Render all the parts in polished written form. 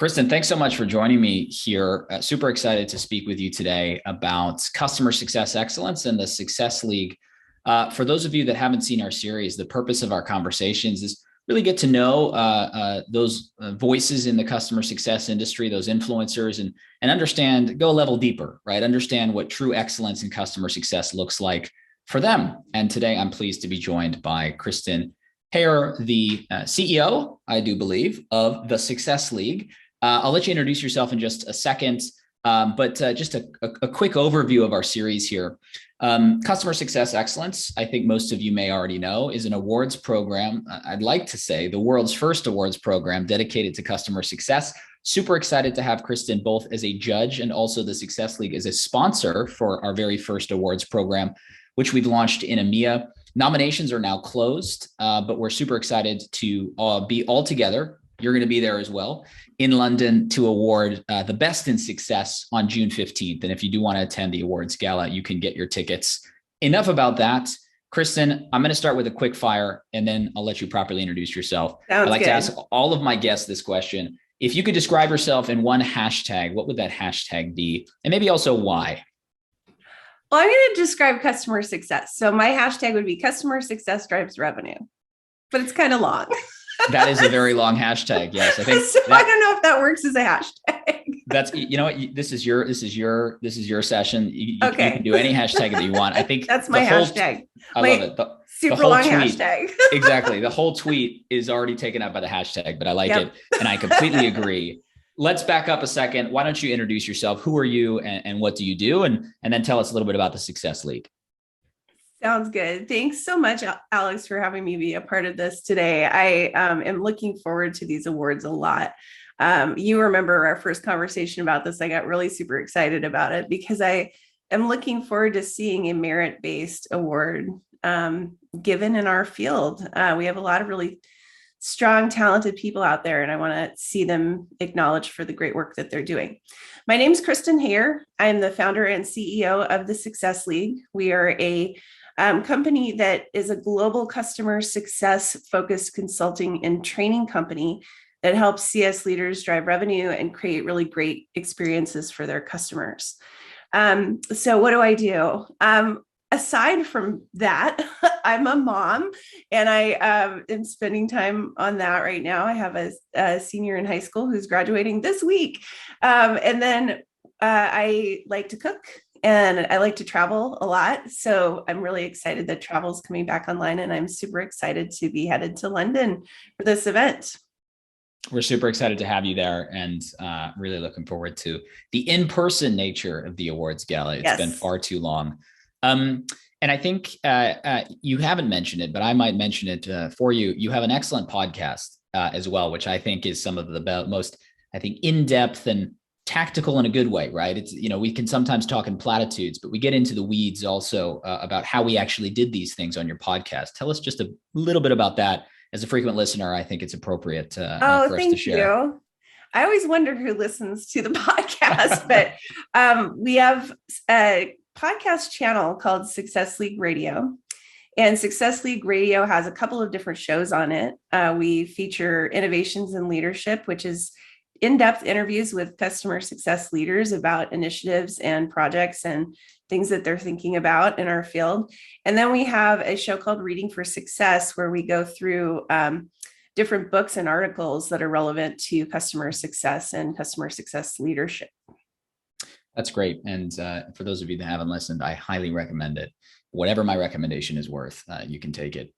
Kristen, thanks so much for joining me here. Super excited to speak with you today about customer success excellence and the Success League. For those of you that haven't seen our series, the purpose of our conversations is really get to know those voices in the customer success industry, those influencers, and understand, go a level deeper, right? Understand what true excellence in customer success looks like for them. And today I'm pleased to be joined by Kristen Hare, the CEO, I do believe, of the Success League. I'll let you introduce yourself in just a second, but just a quick overview of our series here. Customer Success Excellence, I think most of you may already know, is an awards program. I'd like to say the world's first awards program dedicated to customer success. Super excited to have Kristen both as a judge and also the Success League as a sponsor for our very first awards program, which we've launched in EMEA. Nominations are now closed, but we're super excited to be all together. You're going to be there as well in London to award the best in success on June 15th. And if you do want to attend the awards gala, you can get your tickets. Enough about that. Kristen, I'm going to start with a quick fire and then I'll let you properly introduce yourself. Sounds I'd like good. to ask all of my guests this question. If you could describe yourself in one hashtag, what would that hashtag be? And maybe also why? Well, I'm going to describe customer success. So my hashtag would be customer success drives revenue, but it's kind of long. That is a very long hashtag. Yes, I think. So I don't know if that works as a hashtag. That's, you know what, this is your session. You Okay. can do any hashtag that you want. I think That's my hashtag. I love it. The Super whole long tweet, hashtag. exactly. The whole tweet is already taken up by the hashtag, but I like Yep. it. And I completely agree. Let's back up a second. Why don't you introduce yourself? Who are you and what do you do? And then tell us a little bit about the Success League. Sounds good. Thanks so much, Alex, for having me be a part of this today. I am looking forward to these awards a lot. You remember our first conversation about this. I got really super excited about it because I am looking forward to seeing a merit-based award given in our field. We have a lot of really strong, talented people out there, and I want to see them acknowledged for the great work that they're doing. My name is Kristen Hare. I'm the founder and CEO of the Success League. We are a company that is a global customer success focused consulting and training company that helps CS leaders drive revenue and create really great experiences for their customers. So what do I do? Aside from that, I'm a mom and I am spending time on that right now. I have a senior in high school who's graduating this week. And then I like to cook and I like to travel a lot. So I'm really excited that travel is coming back online and I'm super excited to be headed to London for this event. We're super excited to have you there and really looking forward to the in-person nature of the awards gala. It's been far too long. And I think you haven't mentioned it, but I might mention it for you. You have an excellent podcast as well, which I think is some of the most, I think, in-depth and tactical in a good way, right? It's, we can sometimes talk in platitudes, but we get into the weeds also about how we actually did these things on your podcast. Tell us just a little bit about that. As a frequent listener, I think it's appropriate for us to share. You. I always wonder who listens to the podcast, but we have a podcast channel called Success League Radio. And Success League Radio has a couple of different shows on it. We feature Innovations in Leadership, which is in-depth interviews with customer success leaders about initiatives and projects and things that they're thinking about in our field. And then we have a show called Reading for Success, where we go through different books and articles that are relevant to customer success and customer success leadership. That's great. And for those of you that haven't listened, I highly recommend it. Whatever my recommendation is worth, you can take it.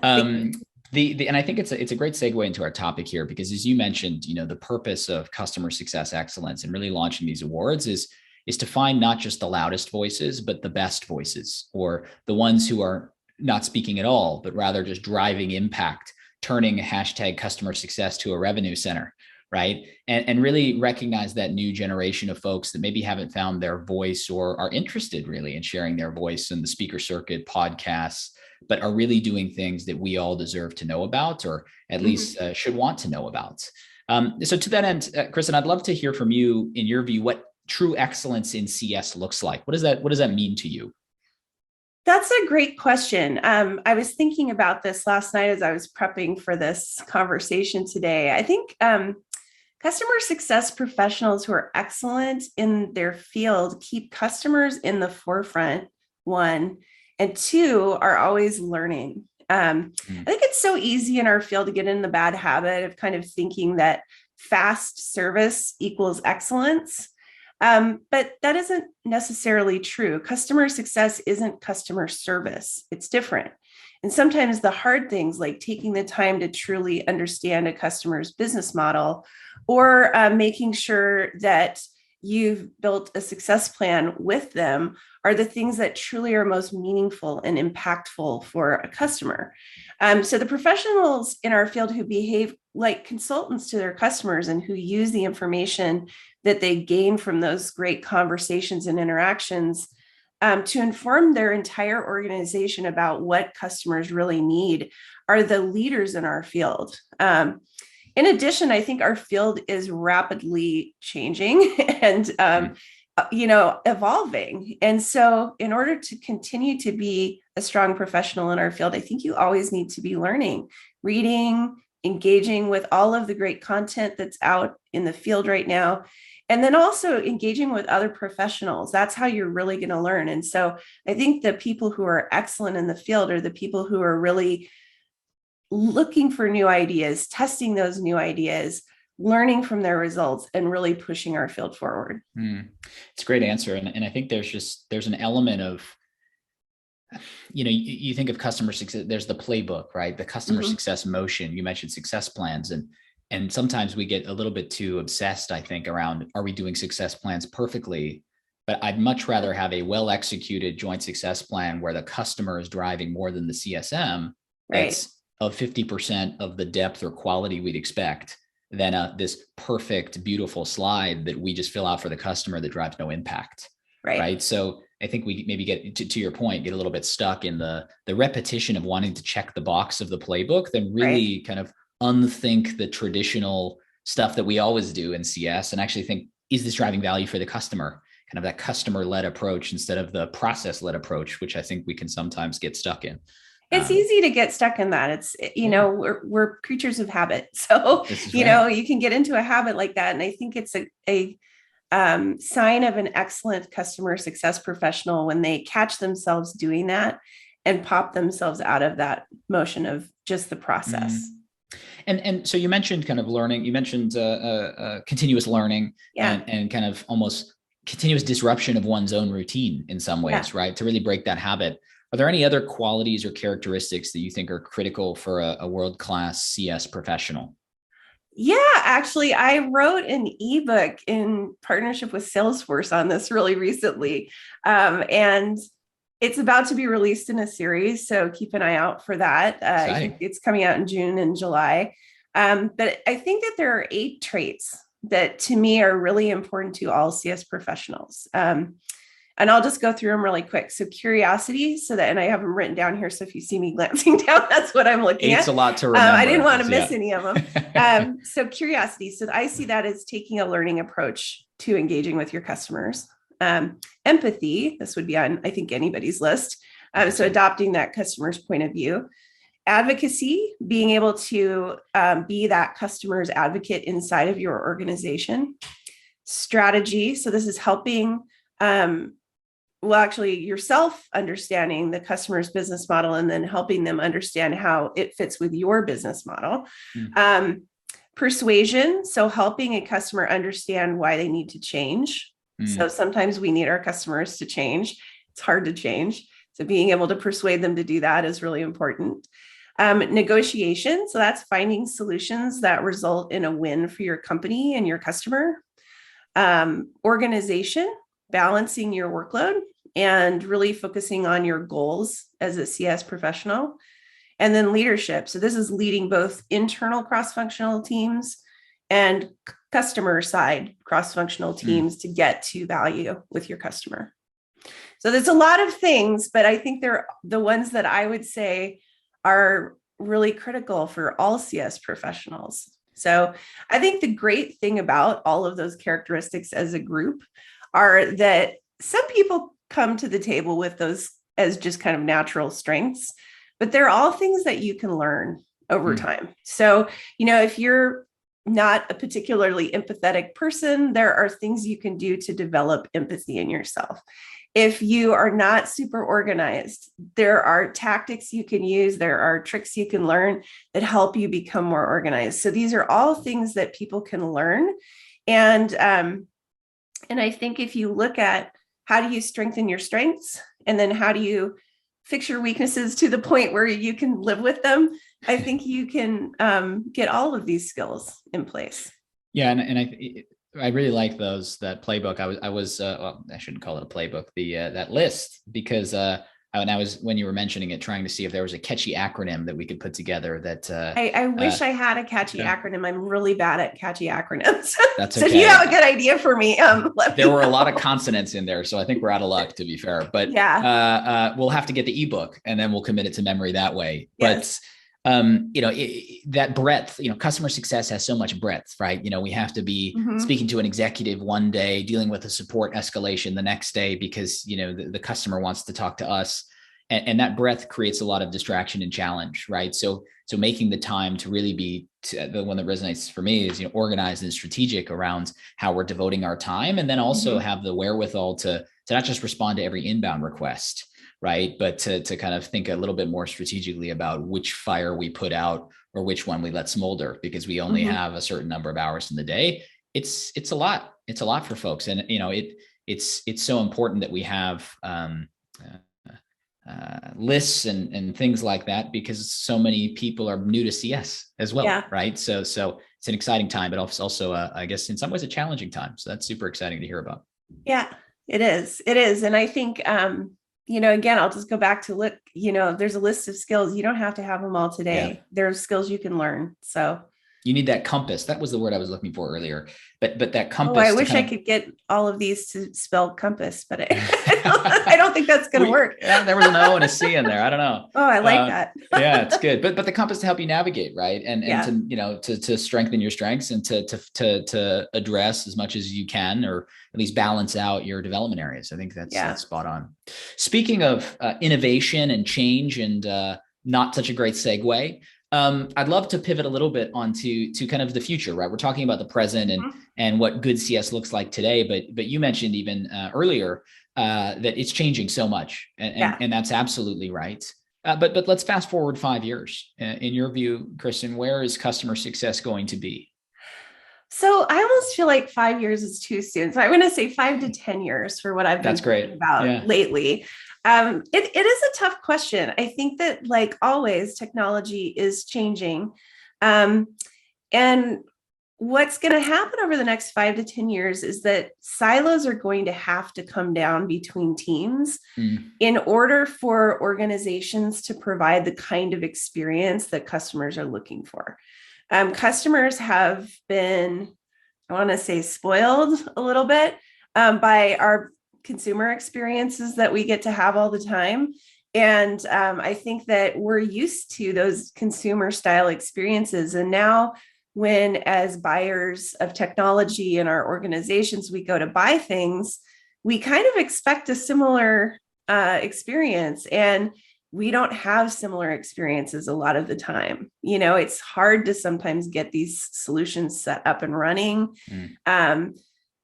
And I think it's a great segue into our topic here, because as you mentioned, the purpose of customer success excellence and really launching these awards is to find not just the loudest voices, but the best voices, or the ones who are not speaking at all, but rather just driving impact, turning hashtag customer success to a revenue center, right? And really recognize that new generation of folks that maybe haven't found their voice or are interested really in sharing their voice in the speaker circuit, podcasts, but are really doing things that we all deserve to know about, or at least should want to know about. So to that end, Kristen, I'd love to hear from you, in your view, what true excellence in CS looks like. What does that mean to you? That's a great question. I was thinking about this last night as I was prepping for this conversation today. I think customer success professionals who are excellent in their field keep customers in the forefront, one, and two, are always learning. I think it's so easy in our field to get in the bad habit of kind of thinking that fast service equals excellence. But that isn't necessarily true. Customer success isn't customer service. It's different. And sometimes the hard things, like taking the time to truly understand a customer's business model, or making sure that you've built a success plan with them, are the things that truly are most meaningful and impactful for a customer. So the professionals in our field who behave like consultants to their customers and who use the information that they gain from those great conversations and interactions to inform their entire organization about what customers really need are the leaders in our field. In addition, I think our field is rapidly changing and evolving. And so in order to continue to be a strong professional in our field, I think you always need to be learning, reading, engaging with all of the great content that's out in the field right now. And then also engaging with other professionals. That's how you're really going to learn. And so I think the people who are excellent in the field are the people who are really looking for new ideas, testing those new ideas, learning from their results, and really pushing our field forward. It's a great answer. And I think there's an element of, you think of customer success, there's the playbook, right? The customer success motion. You mentioned success plans, and sometimes we get a little bit too obsessed, I think, around, are we doing success plans perfectly? But I'd much rather have a well-executed joint success plan where the customer is driving more than the CSM. Right. That's of 50% of the depth or quality we'd expect than this perfect, beautiful slide that we just fill out for the customer that drives no impact. Right. So I think we maybe get to your point, get a little bit stuck in the repetition of wanting to check the box of the playbook, then really kind of unthink the traditional stuff that we always do in CS and actually think, is this driving value for the customer? Kind of that customer-led approach instead of the process-led approach, which I think we can sometimes get stuck in. It's easy to get stuck in that. It's, we're creatures of habit. So, you can get into a habit like that. And I think it's a sign of an excellent customer success professional when they catch themselves doing that and pop themselves out of that motion of just the process. And so you mentioned kind of learning, you mentioned continuous learning and kind of almost continuous disruption of one's own routine in some ways, right? To really break that habit. Are there any other qualities or characteristics that you think are critical for a world-class CS professional? Yeah, actually, I wrote an ebook in partnership with Salesforce on this really recently. And it's about to be released in a series, so keep an eye out for that. It's coming out in June and July. But I think that there are 8 traits that to me are really important to all CS professionals. And I'll just go through them really quick. So curiosity, and I have them written down here. So if you see me glancing down, that's what I'm looking at. It's a lot to remember. I didn't want to miss any of them. So curiosity. So I see that as taking a learning approach to engaging with your customers. Empathy, this would be on, I think, anybody's list. So adopting that customer's point of view. Advocacy, being able to be that customer's advocate inside of your organization. Strategy. So this is helping yourself understanding the customer's business model and then helping them understand how it fits with your business model. Persuasion, so helping a customer understand why they need to change. So sometimes we need our customers to change. It's hard to change. So being able to persuade them to do that is really important. Negotiation, so that's finding solutions that result in a win for your company and your customer. Organization, balancing your workload and really focusing on your goals as a CS professional. And then leadership. So this is leading both internal cross-functional teams and customer side cross-functional teams to get to value with your customer. So there's a lot of things, but I think they're the ones that I would say are really critical for all CS professionals. So I think the great thing about all of those characteristics as a group are that some people come to the table with those as just kind of natural strengths, but they're all things that you can learn over time. So, if you're not a particularly empathetic person, there are things you can do to develop empathy in yourself. If you are not super organized, there are tactics you can use, there are tricks you can learn that help you become more organized. So these are all things that people can learn. And I think if you look at how do you strengthen your strengths, and then how do you fix your weaknesses to the point where you can live with them, I think you can get all of these skills in place. Yeah, and I really like that playbook. Well, I shouldn't call it a playbook, that list, because when you were mentioning it, trying to see if there was a catchy acronym that we could put together that I wish I had a catchy acronym. I'm really bad at catchy acronyms. That's so okay. if you have a good idea for me, there were a lot of consonants in there, so I think we're out of luck, to be fair. But yeah, we'll have to get the ebook and then we'll commit it to memory that way. Yes. But that breadth, customer success has so much breadth, right? We have to be speaking to an executive one day, dealing with a support escalation the next day, because, the customer wants to talk to us. And that breadth creates a lot of distraction and challenge, right? So making the time to really be the one that resonates for me is, organized and strategic around how we're devoting our time, and then also have the wherewithal to not just respond to every inbound request, right? But to kind of think a little bit more strategically about which fire we put out or which one we let smolder, because we only have a certain number of hours in the day. It's a lot. It's a lot for folks. And, it's so important that we have lists and things like that, because so many people are new to CS as well. Right. So it's an exciting time, but also I guess in some ways a challenging time. So that's super exciting to hear about. Yeah, it is. It is. And I think, again, I'll just go back to look, there's a list of skills. You don't have to have them all today. Yeah. There's skills you can learn. So you need that compass. That was the word I was looking for earlier, but that compass. Oh, I wish I could get all of these to spell compass, but I don't think that's going to work. Yeah, there was an O and a C in there. I don't know. Oh, I like that. Yeah, it's good. But the compass to help you navigate, right? And to strengthen your strengths and to address as much as you can, or at least balance out your development areas. I think that's spot on. Speaking of innovation and change, and not such a great segue, I'd love to pivot a little bit onto kind of the future, right? We're talking about the present and what good CS looks like today, but you mentioned even earlier that it's changing so much, and that's absolutely right. But let's fast forward 5 years. In your view, Kristen, where is customer success going to be? So I almost feel like 5 years is too soon. So I'm going to say 5 to 10 years for what I've been thinking about lately. It is a tough question. I think that, like always, technology is changing. And what's going to happen over the next 5 to 10 years is that silos are going to have to come down between teams in order for organizations to provide the kind of experience that customers are looking for. Customers have been, I want to say, spoiled a little bit by our consumer experiences that we get to have all the time. And I think that we're used to those consumer style experiences. And now, when as buyers of technology in our organizations, we go to buy things, we kind of expect a similar experience. And we don't have similar experiences a lot of the time. It's hard to sometimes get these solutions set up and running.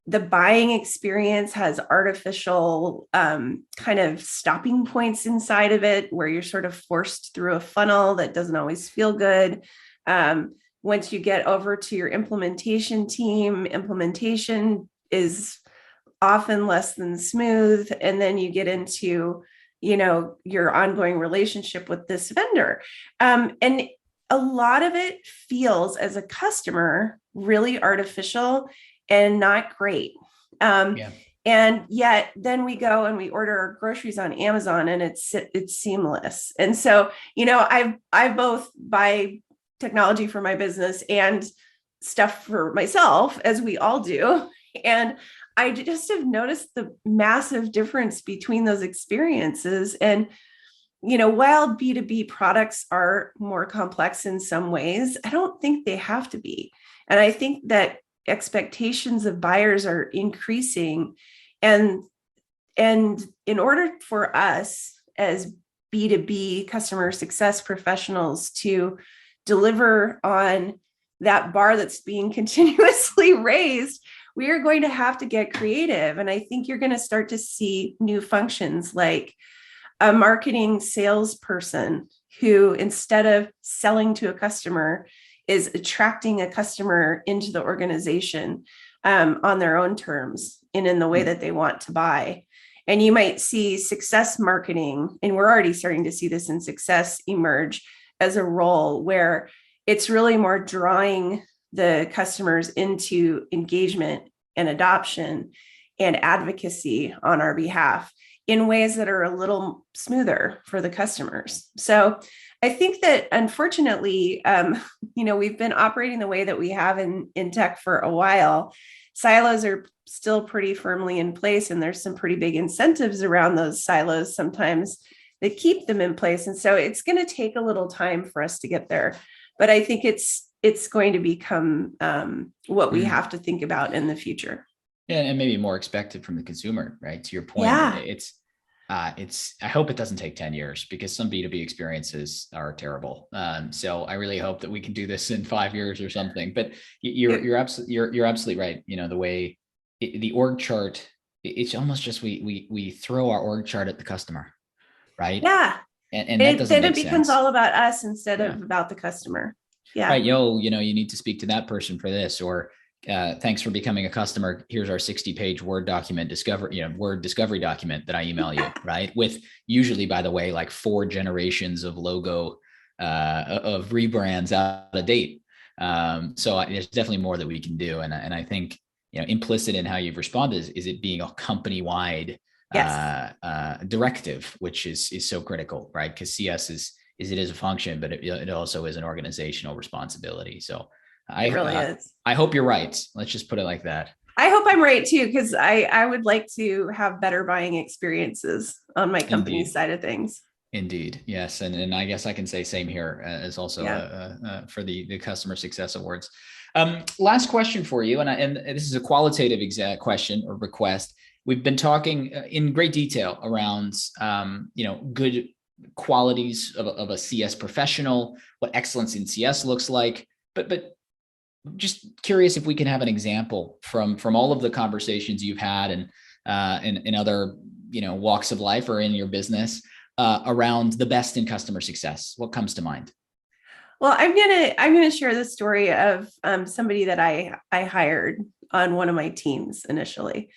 The buying experience has artificial kind of stopping points inside of it, where you're sort of forced through a funnel that doesn't always feel good. Once you get over to your implementation team, implementation is often less than smooth. And then you get into your ongoing relationship with this vendor. And a lot of it feels, as a customer, really artificial and not great. And yet then we go and we order our groceries on Amazon, and it's seamless. And so, I both buy technology for my business and stuff for myself, as we all do. And I just have noticed the massive difference between those experiences. And, while B2B products are more complex in some ways, I don't think they have to be. And I think that expectations of buyers are increasing. And in order for us as B2B customer success professionals to deliver on that bar that's being continuously raised, we are going to have to get creative. And I think you're going to start to see new functions like a marketing salesperson who, instead of selling to a customer, is attracting a customer into the organization on their own terms and in the way that they want to buy. And you might see success marketing, and we're already starting to see this in success emerge as a role where it's really more drawing the customers into engagement and adoption and advocacy on our behalf in ways that are a little smoother for the customers. So I think that unfortunately, we've been operating the way that we have in tech for a while. Silos are still pretty firmly in place, and there's some pretty big incentives around those silos sometimes that keep them in place. And so it's going to take a little time for us to get there. But I think it's going to become what we have to think about in the future. Yeah, and maybe more expected from the consumer, right? To your point, Yeah. I hope it doesn't take 10 years because some B2B experiences are terrible. So I really hope that we can do this in 5 years or something. But you're absolutely right. The way the org chart, it's almost just we throw our org chart at the customer, right? Yeah. And that doesn't make sense. Then it becomes all about us instead of about the customer. Yeah. Right. You need to speak to that person for this, or thanks for becoming a customer. Here's our 60-page Word document Word discovery document that I email you, right? With usually, by the way, like 4 generations of logo of rebrands out of date. So there's definitely more that we can do. And I think, implicit in how you've responded is it being a company-wide directive, which is so critical, right? Because CS is a function, but it also is an organizational responsibility. So I hope you're right. Let's just put it like that. I hope I'm right too, because I would like to have better buying experiences on my company's side of things. Indeed. Yes. And I guess I can say same here as also for the customer success awards. Last question for you. And this is a qualitative question or request. We've been talking in great detail around, good qualities of a CS professional, what excellence in CS looks like, but just curious if we can have an example from all of the conversations you've had and in other, walks of life or in your business around the best in customer success. What comes to mind? Well, I'm gonna share the story of somebody that I hired on one of my teams initially.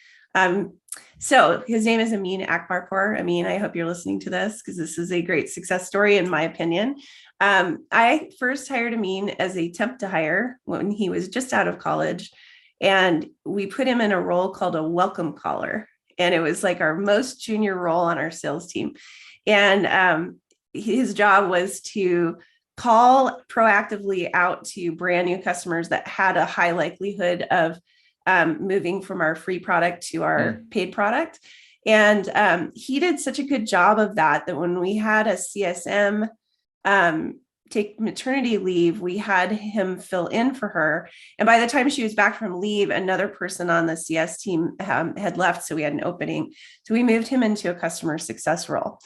So his name is Amin Akbarpour. Amin, I hope you're listening to this because this is a great success story in my opinion. I first hired Amin as a temp to hire when he was just out of college, and we put him in a role called a welcome caller, and it was like our most junior role on our sales team. And his job was to call proactively out to brand new customers that had a high likelihood of moving from our free product to our paid product. And he did such a good job of that when we had a CSM take maternity leave, we had him fill in for her. And by the time she was back from leave, another person on the CS team had left. So we had an opening. So we moved him into a customer success role.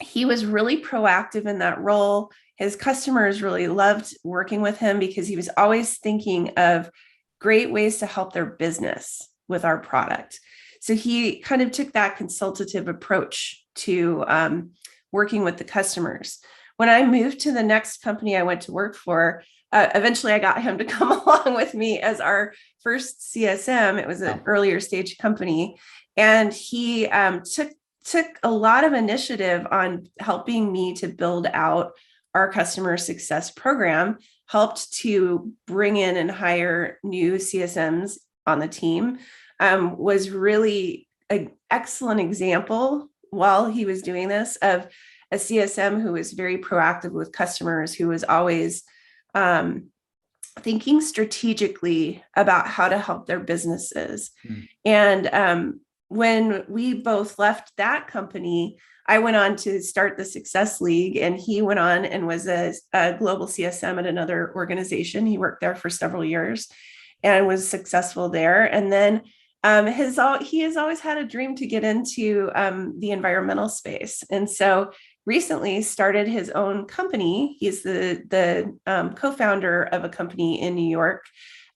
He was really proactive in that role. His customers really loved working with him because he was always thinking of great ways to help their business with our product. So he kind of took that consultative approach to working with the customers. When I moved to the next company I went to work for, eventually I got him to come along with me as our first CSM. It was an earlier stage company. And he took a lot of initiative on helping me to build out our customer success program, helped to bring in and hire new CSMs on the team, was really an excellent example while he was doing this of a CSM who was very proactive with customers, who was always thinking strategically about how to help their businesses. And when we both left that company, I went on to start the Success League, and he went on and was a global CSM at another organization. He worked there for several years and was successful there. And then he has always had a dream to get into the environmental space. And so recently started his own company. He's the co-founder of a company in New York,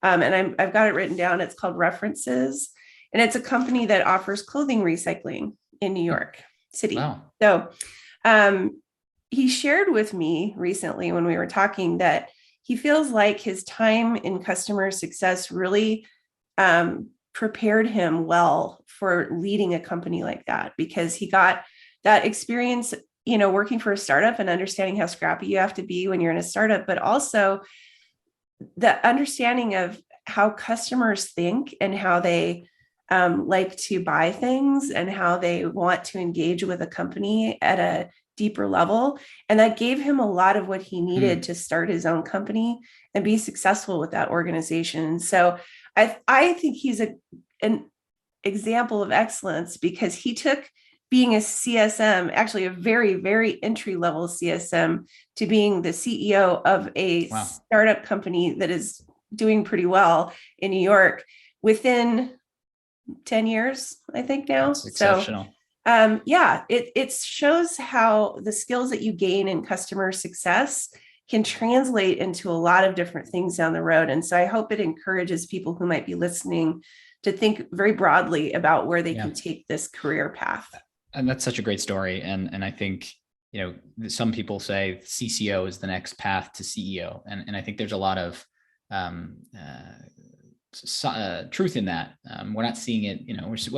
and I've got it written down. It's called References, and it's a company that offers clothing recycling in New York City. Wow. So he shared with me recently when we were talking that he feels like his time in customer success really prepared him well for leading a company like that, because he got that experience, working for a startup and understanding how scrappy you have to be when you're in a startup, but also the understanding of how customers think and how they like to buy things and how they want to engage with a company at a deeper level. And that gave him a lot of what he needed to start his own company and be successful with that organization. So I think he's an example of excellence, because he took being a CSM, actually a very, very entry level CSM, to being the CEO of a startup company that is doing pretty well in New York within 10 years, I think now. That's exceptional. So it shows how the skills that you gain in customer success can translate into a lot of different things down the road. And so I hope it encourages people who might be listening to think very broadly about where they can take this career path. And that's such a great story. And I think, some people say CCO is the next path to CEO. And I think there's a lot of truth in that. We're not seeing it,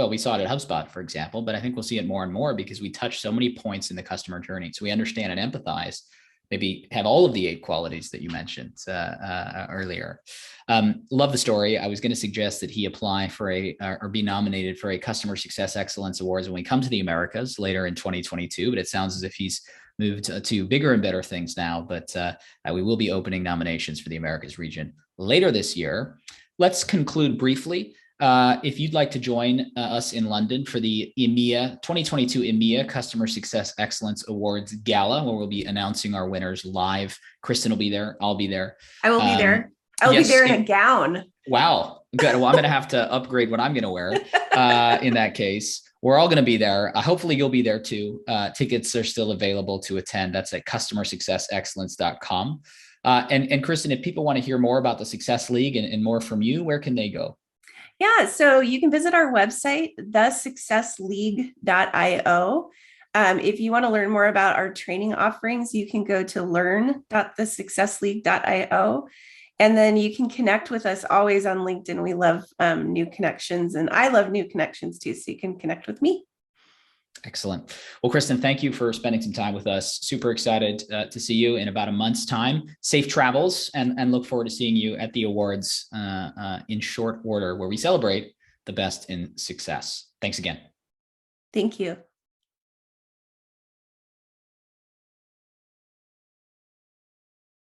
we saw it at HubSpot, for example, but I think we'll see it more and more because we touch so many points in the customer journey. So we understand and empathize, maybe have all of the 8 qualities that you mentioned earlier. Love the story. I was going to suggest that he apply for or be nominated for a Customer Success Excellence Awards when we come to the Americas later in 2022, but it sounds as if he's moved to bigger and better things now, but we will be opening nominations for the Americas region later this year. Let's conclude briefly. If you'd like to join us in London for the 2022 EMEA Customer Success Excellence Awards Gala, where we'll be announcing our winners live. Kristen will be there. I'll be there. I will be there. I'll be there in a gown. Wow. Good. Well, I'm going to have to upgrade what I'm going to wear in that case. We're all going to be there. Hopefully you'll be there too. Tickets are still available to attend. That's at customersuccessexcellence.com. And Kristen, if people want to hear more about the Success League and more from you, where can they go? Yeah, so you can visit our website, thesuccessleague.io. If you want to learn more about our training offerings, you can go to learn.thesuccessleague.io. And then you can connect with us always on LinkedIn. We love new connections, and I love new connections too. So you can connect with me. Excellent. Well, Kristen, thank you for spending some time with us. Super excited to see you in about a month's time. Safe travels, and look forward to seeing you at the awards in short order, where we celebrate the best in success. Thanks again. Thank you.